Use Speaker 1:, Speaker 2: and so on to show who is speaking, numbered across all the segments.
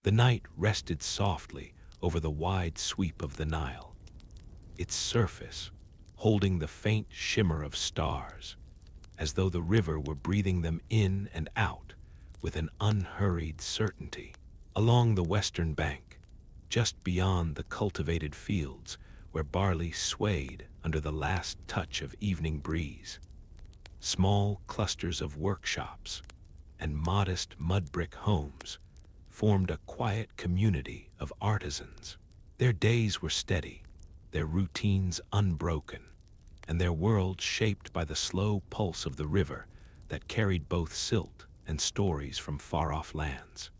Speaker 1: The night rested softly over the wide sweep of the Nile, its surface holding the faint shimmer of stars, as though the river were breathing them in and out with an unhurried certainty. Along the western bank, just beyond the cultivated fields where barley swayed under the last touch of evening breeze, small clusters of workshops and modest mud-brick homes formed a quiet community of artisans. Their days were steady, their routines unbroken, and their world shaped by the slow pulse of the river that carried both silt and stories from far-off lands.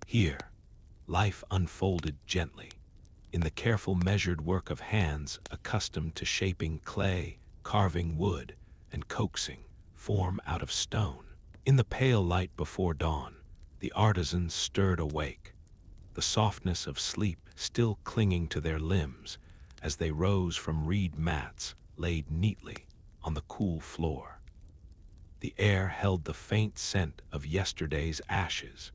Speaker 1: Here, life unfolded gently, in the careful measured work of hands accustomed to shaping clay, carving wood, and coaxing form out of stone. In the pale light before dawn, the artisans stirred awake, the softness of sleep still clinging to their limbs as they rose from reed mats laid neatly on the cool floor. The air held the faint scent of yesterday's ashes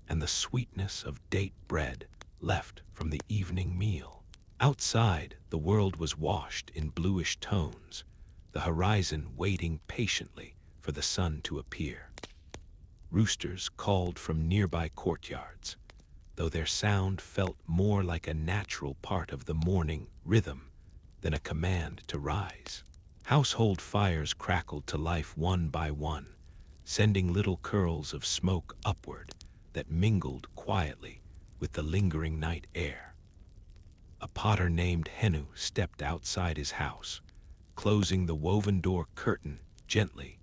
Speaker 1: and the sweetness of date bread left from the evening meal. Outside, the world was washed in bluish tones, the horizon waiting patiently for the sun to appear. Roosters called from nearby courtyards, though their sound felt more like a natural part of the morning rhythm than a command to rise. Household fires crackled to life one by one, sending little curls of smoke upward that mingled quietly with the lingering night air. A potter named Henu stepped outside his house, closing the woven door curtain gently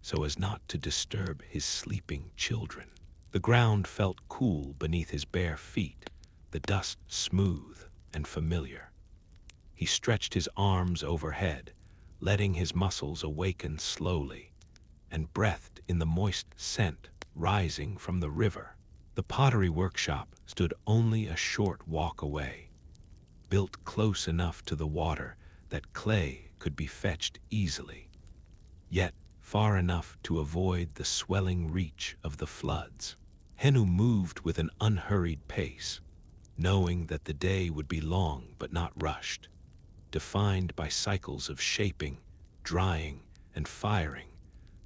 Speaker 1: so as not to disturb his sleeping children. The ground felt cool beneath his bare feet, the dust smooth and familiar. He stretched his arms overhead, letting his muscles awaken slowly, and breathed in the moist scent rising from the river. The pottery workshop stood only a short walk away, built close enough to the water that clay could be fetched easily, yet far enough to avoid the swelling reach of the floods. Henu moved with an unhurried pace, knowing that the day would be long but not rushed, defined by cycles of shaping, drying, and firing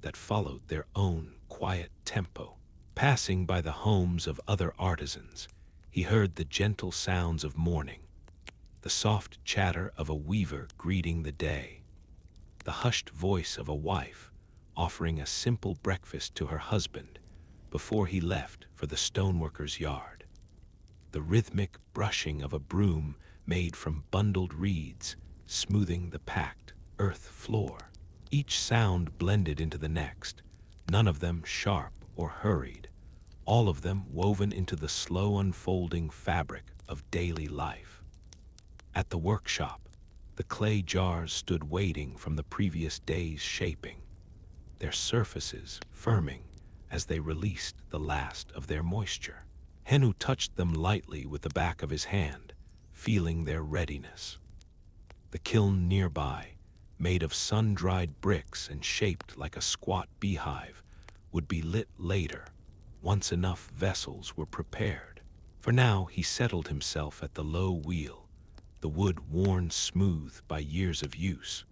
Speaker 1: that followed their own quiet tempo. Passing by the homes of other artisans, he heard the gentle sounds of morning, the soft chatter of a weaver greeting the day, the hushed voice of a wife offering a simple breakfast to her husband before he left for the stoneworker's yard, the rhythmic brushing of a broom made from bundled reeds smoothing the packed earth floor. Each sound blended into the next, none of them sharp or hurried, all of them woven into the slow unfolding fabric of daily life. At the workshop, the clay jars stood waiting from the previous day's shaping, their surfaces firming as they released the last of their moisture. Henu touched them lightly with the back of his hand, feeling their readiness. The kiln nearby, made of sun-dried bricks and shaped like a squat beehive, would be lit later, once enough vessels were prepared. For now he settled himself at the low wheel, the wood worn smooth by years of use,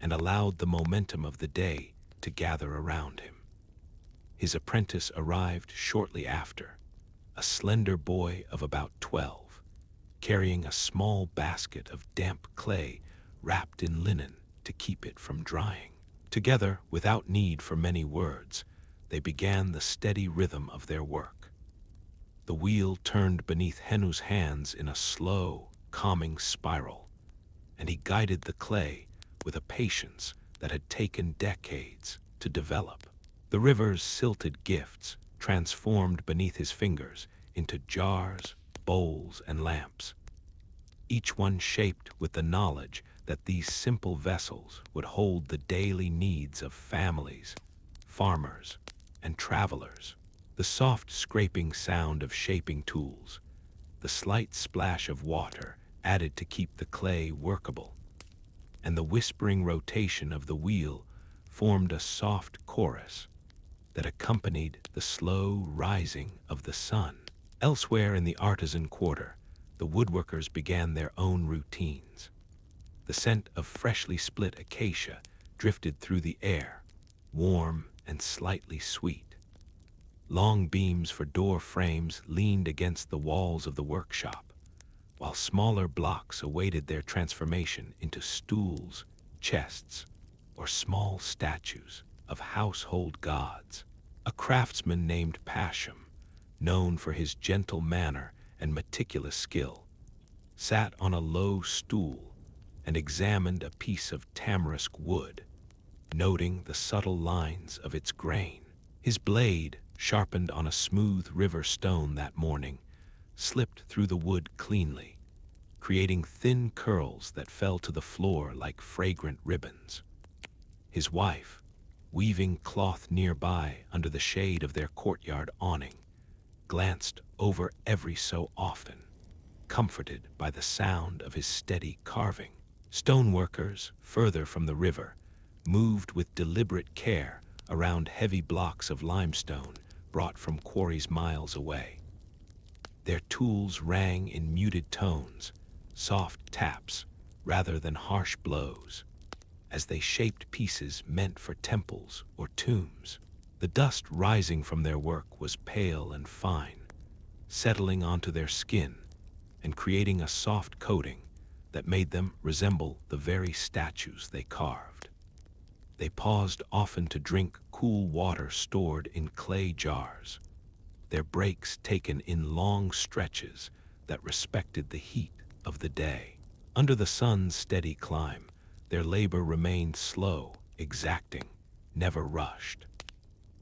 Speaker 1: and allowed the momentum of the day to gather around him. His apprentice arrived shortly after, a slender boy of about 12, carrying a small basket of damp clay wrapped in linen to keep it from drying. Together, without need for many words, they began the steady rhythm of their work. The wheel turned beneath Henu's hands in a slow, calming spiral, and he guided the clay with a patience that had taken decades to develop. The river's silted gifts transformed beneath his fingers into jars, bowls, and lamps, each one shaped with the knowledge that these simple vessels would hold the daily needs of families, farmers, and travelers. The soft scraping sound of shaping tools, the slight splash of water added to keep the clay workable, and the whispering rotation of the wheel formed a soft chorus that accompanied the slow rising of the sun. Elsewhere in the artisan quarter, the woodworkers began their own routines. The scent of freshly split acacia drifted through the air, warm and slightly sweet. Long beams for door frames leaned against the walls of the workshop, while smaller blocks awaited their transformation into stools, chests, or small statues of household gods. A craftsman named Pasham, known for his gentle manner and meticulous skill, sat on a low stool and examined a piece of tamarisk wood, noting the subtle lines of its grain. His blade, sharpened on a smooth river stone that morning, slipped through the wood cleanly, creating thin curls that fell to the floor like fragrant ribbons. His wife, weaving cloth nearby under the shade of their courtyard awning, glanced over every so often, comforted by the sound of his steady carving. Stoneworkers, further from the river, moved with deliberate care around heavy blocks of limestone brought from quarries miles away. Their tools rang in muted tones, soft taps rather than harsh blows, as they shaped pieces meant for temples or tombs. The dust rising from their work was pale and fine, settling onto their skin and creating a soft coating that made them resemble the very statues they carved. They paused often to drink cool water stored in clay jars, their breaks taken in long stretches that respected the heat of the day. Under the sun's steady climb, their labor remained slow, exacting, never rushed.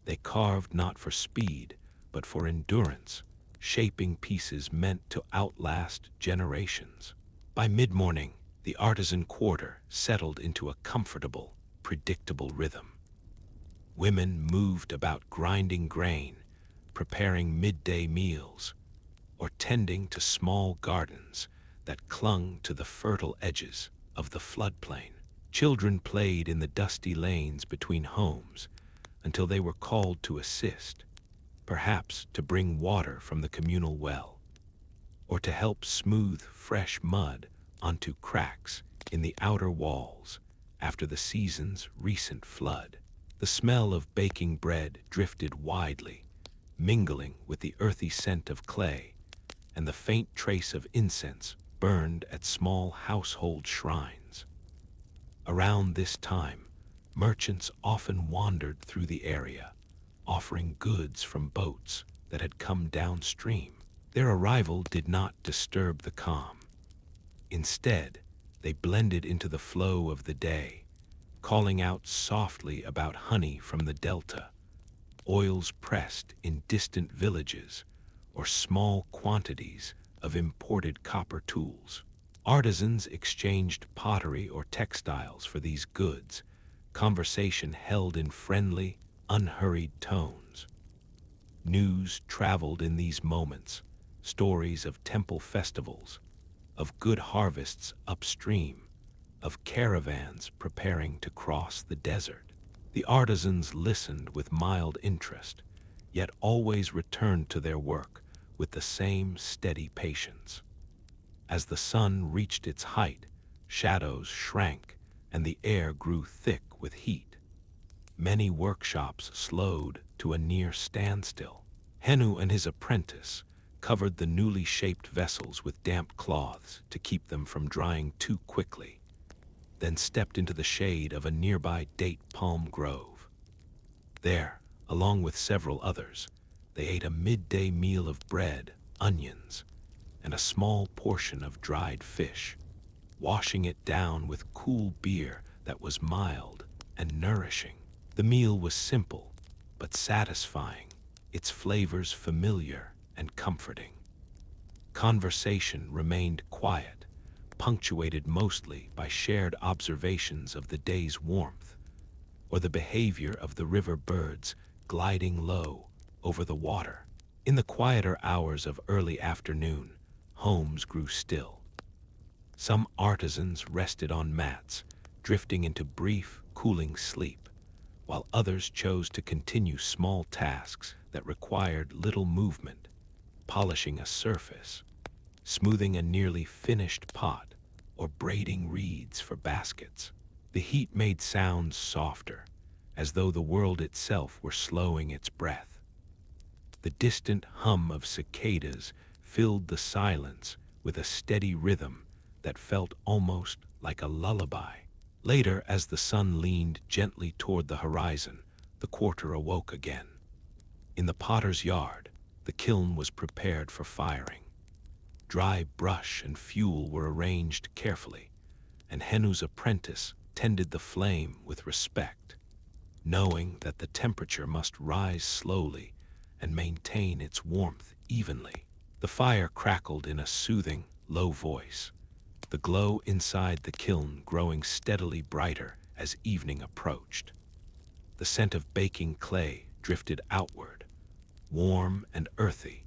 Speaker 1: They carved not for speed, but for endurance, shaping pieces meant to outlast generations. By mid-morning, the artisan quarter settled into a comfortable, predictable rhythm. Women moved about grinding grain, preparing midday meals, or tending to small gardens that clung to the fertile edges of the floodplain. Children played in the dusty lanes between homes until they were called to assist, perhaps to bring water from the communal well, or to help smooth fresh mud onto cracks in the outer walls after the season's recent flood. The smell of baking bread drifted widely, mingling with the earthy scent of clay, and the faint trace of incense burned at small household shrines. Around this time, merchants often wandered through the area, offering goods from boats that had come downstream. Their arrival did not disturb the calm. Instead, they blended into the flow of the day, calling out softly about honey from the delta, oils pressed in distant villages, or small quantities of imported copper tools. Artisans exchanged pottery or textiles for these goods, conversation held in friendly, unhurried tones. News traveled in these moments, stories of temple festivals, of good harvests upstream, of caravans preparing to cross the desert. The artisans listened with mild interest, yet always returned to their work with the same steady patience. As the sun reached its height, shadows shrank and the air grew thick with heat. Many workshops slowed to a near standstill. Henu and his apprentice covered the newly shaped vessels with damp cloths to keep them from drying too quickly, then stepped into the shade of a nearby date palm grove. There, along with several others, they ate a midday meal of bread, onions, and a small portion of dried fish, washing it down with cool beer that was mild and nourishing. The meal was simple, but satisfying, its flavors familiar and comforting. Conversation remained quiet, punctuated mostly by shared observations of the day's warmth, or the behavior of the river birds gliding low over the water. In the quieter hours of early afternoon, homes grew still. Some artisans rested on mats, drifting into brief, cooling sleep, while others chose to continue small tasks that required little movement. polishing a surface, smoothing a nearly finished pot, or braiding reeds for baskets. The heat made sounds softer, as though the world itself were slowing its breath. The distant hum of cicadas filled the silence with a steady rhythm that felt almost like a lullaby. Later, as the sun leaned gently toward the horizon, the quarter awoke again. In the potter's yard, the kiln was prepared for firing. Dry brush and fuel were arranged carefully, and Henu's apprentice tended the flame with respect, knowing that the temperature must rise slowly and maintain its warmth evenly. The fire crackled in a soothing, low voice, the glow inside the kiln growing steadily brighter as evening approached. The scent of baking clay drifted outward, warm and earthy,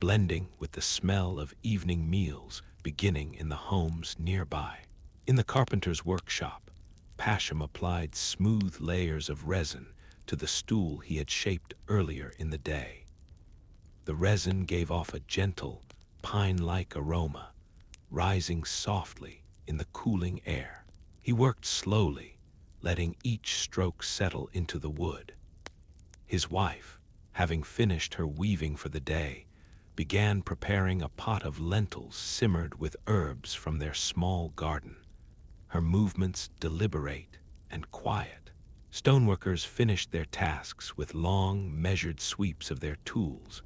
Speaker 1: blending with the smell of evening meals beginning in the homes nearby. In the carpenter's workshop, Pasham applied smooth layers of resin to the stool he had shaped earlier in the day. The resin gave off a gentle, pine-like aroma, rising softly in the cooling air. He worked slowly, letting each stroke settle into the wood. His wife, having finished her weaving for the day, began preparing a pot of lentils simmered with herbs from their small garden, her movements deliberate and quiet. Stoneworkers finished their tasks with long, measured sweeps of their tools,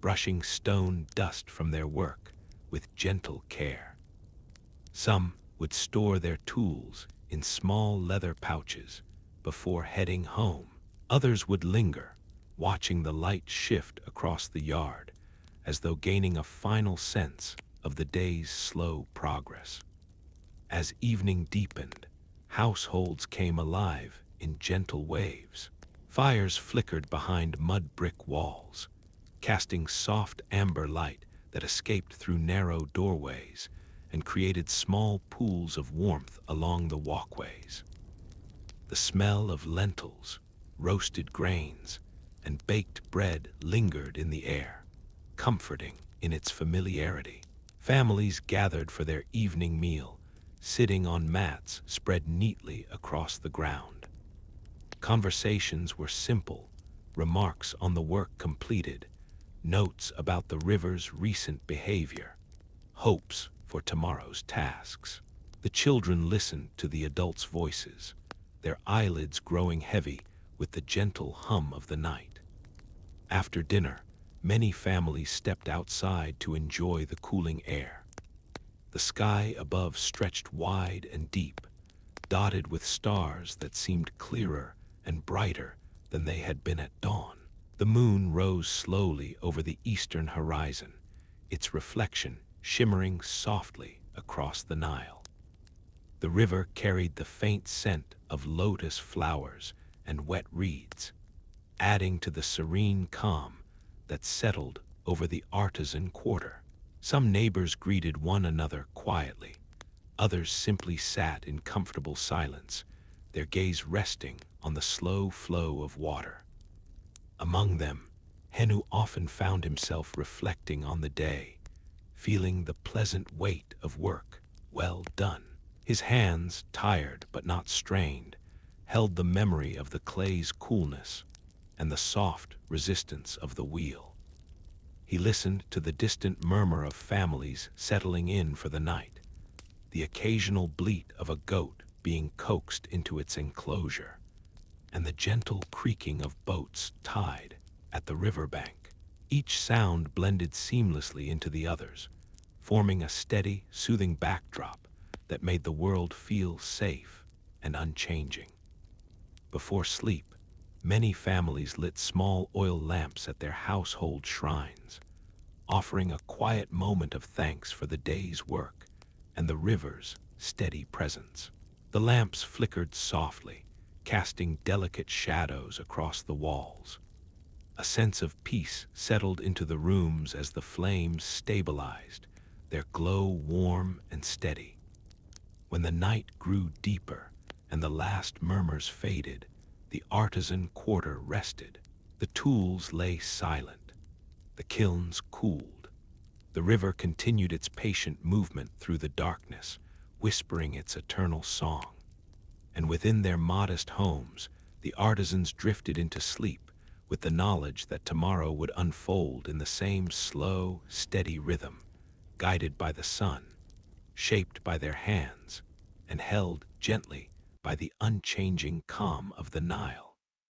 Speaker 1: brushing stone dust from their work with gentle care. Some would store their tools in small leather pouches before heading home. Others would linger, watching the light shift across the yard, as though gaining a final sense of the day's slow progress. As evening deepened, households came alive in gentle waves. Fires flickered behind mud brick walls, casting soft amber light that escaped through narrow doorways and created small pools of warmth along the walkways. The smell of lentils, roasted grains, and baked bread lingered in the air, comforting in its familiarity. Families gathered for their evening meal, sitting on mats spread neatly across the ground. Conversations were simple, remarks on the work completed, notes about the river's recent behavior, hopes for tomorrow's tasks. The children listened to the adults' voices, their eyelids growing heavy with the gentle hum of the night. After dinner, many families stepped outside to enjoy the cooling air. The sky above stretched wide and deep, dotted with stars that seemed clearer and brighter than they had been at dawn. The moon rose slowly over the eastern horizon, its reflection shimmering softly across the Nile. The river carried the faint scent of lotus flowers and wet reeds, adding to the serene calm that settled over the Artisan quarter. Some neighbors greeted one another quietly. Others simply sat in comfortable silence, their gaze resting on the slow flow of water. Among them, Henu often found himself reflecting on the day, feeling the pleasant weight of work well done. His hands, tired but not strained, held the memory of the clay's coolness and the soft resistance of the wheel. He listened to the distant murmur of families settling in for the night, the occasional bleat of a goat being coaxed into its enclosure, and the gentle creaking of boats tied at the riverbank. Each sound blended seamlessly into the others, forming a steady, soothing backdrop that made the world feel safe and unchanging. Before sleep, many families lit small oil lamps at their household shrines, offering a quiet moment of thanks for the day's work and the river's steady presence. The lamps flickered softly, casting delicate shadows across the walls. A sense of peace settled into the rooms as the flames stabilized, their glow warm and steady. When the night grew deeper and the last murmurs faded, the Artisan quarter rested. The tools lay silent, The kilns cooled. The river continued its patient movement through the darkness, whispering its eternal song. And within their modest homes, the artisans drifted into sleep with the knowledge that tomorrow would unfold in the same slow, steady rhythm, guided by the sun, shaped by their hands, and held gently by the unchanging calm of the Nile.